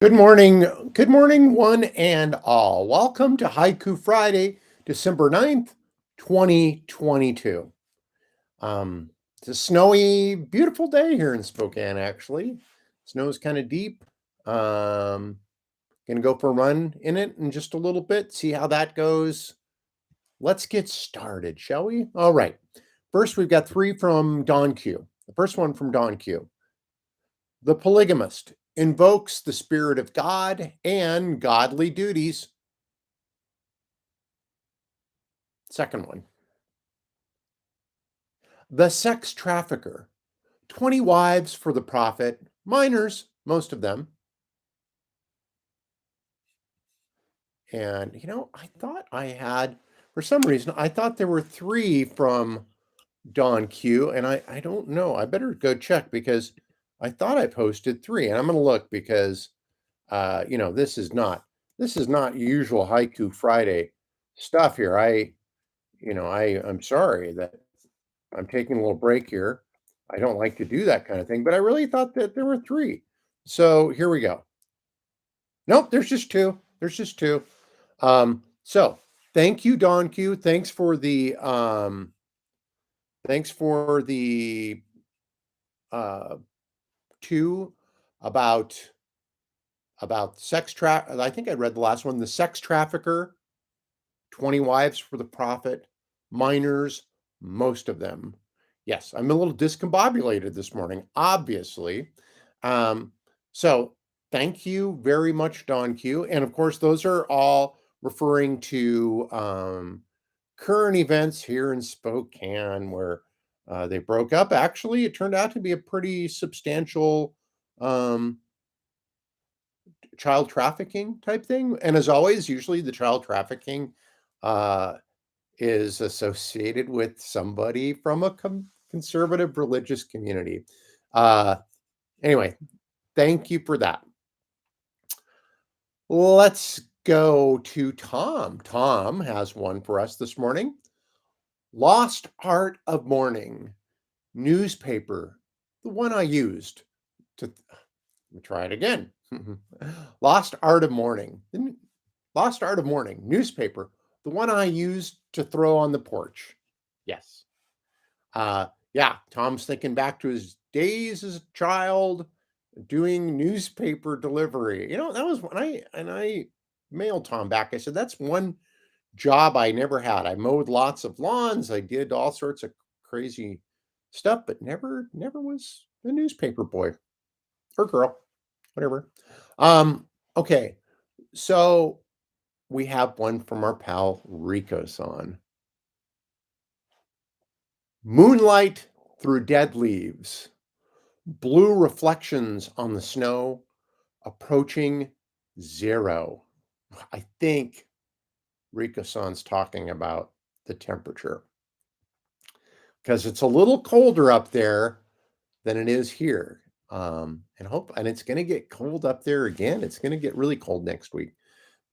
Good morning. Good morning, one and all. Welcome to Haiku Friday, December 9th, 2022. Um, it's a snowy, beautiful day here in Spokane, actually. Snow's kind of deep. Um, gonna go for a run in it in just a little bit, see how that goes. Let's get started, shall we? All right. First, we've got three from Don Q. The first one from Don Q. The polygamist invokes the spirit of God and godly duties. Second one, the sex trafficker, 20 wives for the prophet, minors, most of them. And, I thought I had, for some reason, I thought there were three from Don Q, and I don't know. I better go check because I thought I posted three, and I'm going to look because, this is not usual Haiku Friday stuff here. I'm sorry that I'm taking a little break here. I don't like to do that kind of thing, but I really thought that there were three. So here we go. Nope, there's just two. There's just two. So thank you, Don Q. Thanks for the uh two about sex I think I read the last one, the sex trafficker, 20 wives for the prophet, minors, most of them. Yes, I'm a little discombobulated this morning, obviously. Um, so thank you very much, Don Q. And of course, those are all referring to current events here in Spokane where they broke up. Actually, it turned out to be a pretty substantial um, child trafficking type thing. And as always, usually the child trafficking uh, is associated with somebody from a conservative religious community. Uh, anyway, thank you for that. Let's go to Tom. Tom has one for us this morning. Lost Art of Mourning, newspaper, the one I used to. Let me try it again. Lost Art of Mourning, Lost Art of Mourning, newspaper, the one I used to throw on the porch. Yes. Yeah, Tom's thinking back to his days as a child doing newspaper delivery. That was when I mailed Tom back. I said, that's one job I never had. I mowed lots of lawns. I did all sorts of crazy stuff, but never was a newspaper boy or girl, whatever. Okay. So we have one from our pal Rico San. Moonlight through dead leaves. Blue reflections on the snow approaching zero. I think Rika-san's talking about the temperature because it's a little colder up there than it is here. And it's going to get cold up there again. It's going to get really cold next week.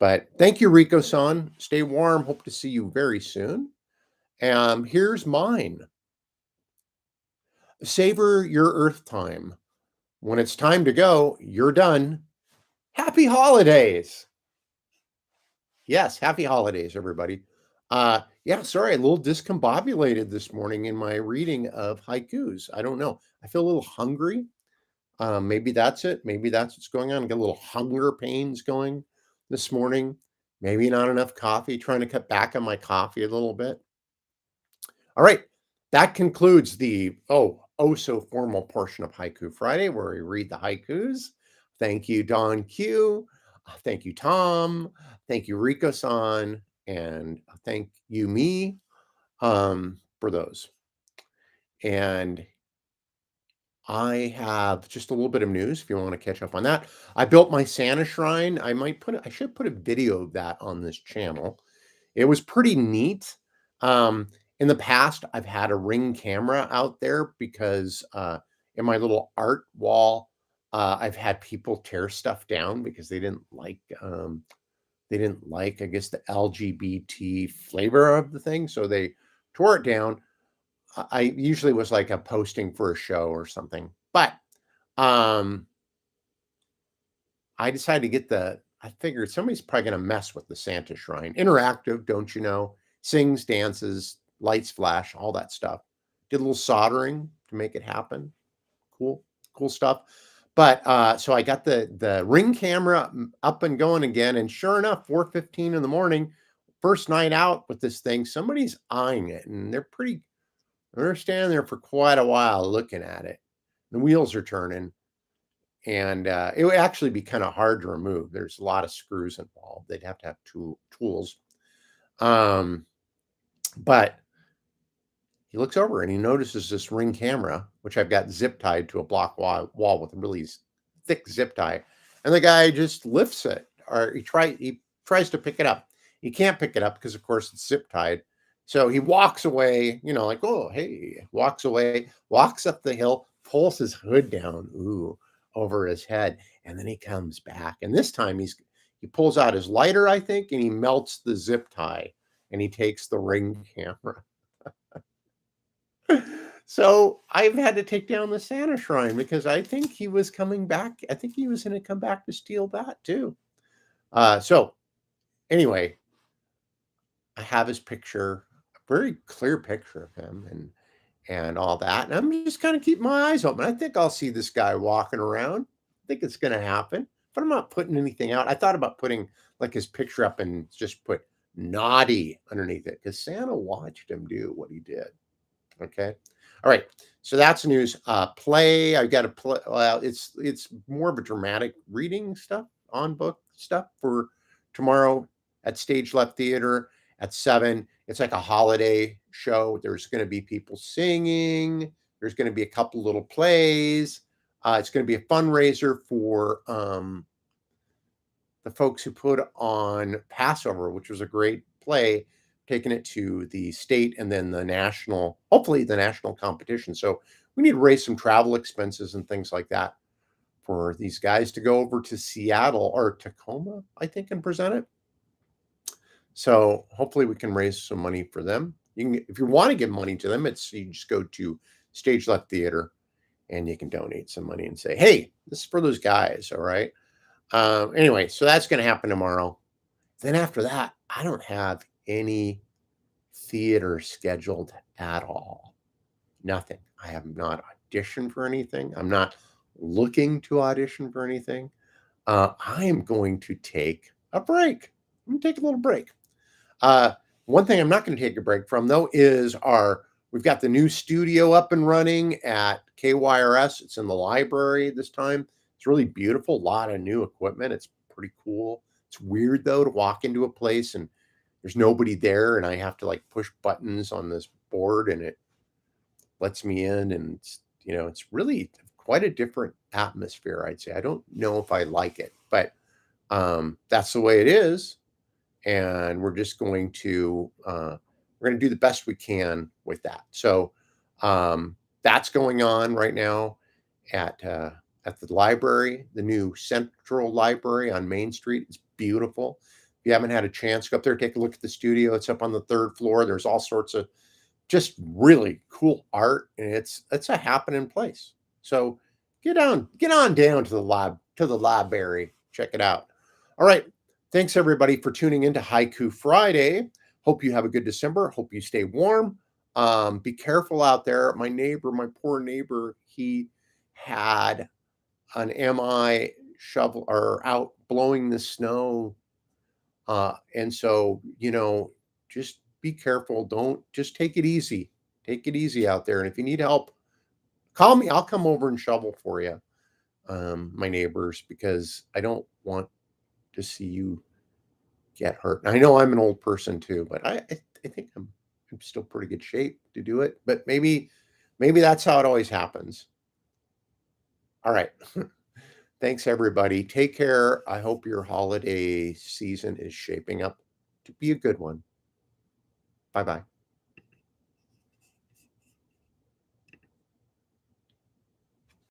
But thank you, Rico-san. Stay warm. Hope to see you very soon. Here's mine. Savor your Earth time. When it's time to go, you're done. Happy holidays. Yes, happy holidays, everybody. Yeah, sorry, a little discombobulated this morning in my reading of haikus. I don't know. I feel a little hungry. Maybe that's it. Maybe that's what's going on. I got a little hunger pains going this morning. Maybe not enough coffee, trying to cut back on my coffee a little bit. All right. That concludes the so formal portion of Haiku Friday where we read the haikus. Thank you, Don Q. Thank you, Tom. Thank you, Rico-san. And thank you, me, for those. And I have just a little bit of news if you want to catch up on that. I built my Santa shrine. I should put a video of that on this channel. It was pretty neat. Um, in the past, I've had a Ring camera out there because in my little art wall, I've had people tear stuff down because they didn't like, I guess, the LGBT flavor of the thing, so they tore it down. I usually was like a posting for a show or something, but um, I decided to get I figured somebody's probably gonna mess with the Santa shrine. Interactive, don't you know? Sings, dances, lights flash, all that stuff. Did a little soldering to make it happen. Cool, cool stuff. But, so I got the Ring camera up and going again, and sure enough, 4:15 in the morning, first night out with this thing, somebody's eyeing it, and they're standing there for quite a while looking at it. The wheels are turning, and, it would actually be kinda hard to remove. There's a lot of screws involved. They'd have to have tools. Um, but he looks over and he notices this Ring camera, which I've got zip tied to a block wall with a really thick zip tie. And the guy just lifts it, or he tries to pick it up. He can't pick it up because, of course, it's zip tied. So he walks away, like, oh, hey, walks away, walks up the hill, pulls his hood down, over his head, and then he comes back. And this time he pulls out his lighter, I think, and he melts the zip tie, and he takes the Ring camera. So I've had to take down the Santa shrine because I think he was coming back. I think he was going to come back to steal that too. So anyway, I have his picture, a very clear picture of him and all that. And I'm just kind of keeping my eyes open. I think I'll see this guy walking around. I think it's going to happen, but I'm not putting anything out. I thought about putting like his picture up and just put naughty underneath it because Santa watched him do what he did. Okay. All right. So that's news. Play. I got to play. Well, it's more of a dramatic reading stuff, on book stuff for tomorrow at Stage Left Theater at 7. It's like a holiday show. There's going to be people singing. There's going to be a couple little plays. It's going to be a fundraiser for the folks who put on Passover, which was a great play, taking it to the state and then hopefully the national competition. So we need to raise some travel expenses and things like that for these guys to go over to Seattle or Tacoma, I think, and present it. So hopefully we can raise some money for them. If you want to give money to them, you just go to Stage Left Theater and you can donate some money and say, hey, this is for those guys. All right. Anyway, so that's going to happen tomorrow. Then after that, I don't have any theater scheduled at all. Nothing. I have not auditioned for anything. I'm not looking to audition for anything. I am going to take a break. I'm going to take a little break. One thing I'm not going to take a break from, though, is we've got the new studio up and running at KYRS. It's in the library this time. It's really beautiful. A lot of new equipment. It's pretty cool. It's weird, though, to walk into a place and there's nobody there and I have to like push buttons on this board and it lets me in. And it's really quite a different atmosphere, I'd say. I don't know if I like it, but that's the way it is. And we're just going to do the best we can with that. So that's going on right now at the library, the new Central Library on Main Street. It's beautiful. If you haven't had a chance, go up there, take a look at the studio. It's up on the 3rd floor. There's all sorts of just really cool art, and it's a happening place. So get on down to the library. Check it out. All right. Thanks everybody for tuning in to Haiku Friday. Hope you have a good December. Hope you stay warm. Be careful out there. My poor neighbor, he had an MI shovel or out blowing the snow. And so, just be careful. Don't just take it easy. Take it easy out there. And if you need help, call me. I'll come over and shovel for you, my neighbors, because I don't want to see you get hurt. And I know I'm an old person too, but I think I'm still pretty good shape to do it. But maybe that's how it always happens. All right. Thanks, everybody. Take care. I hope your holiday season is shaping up to be a good one. Bye-bye.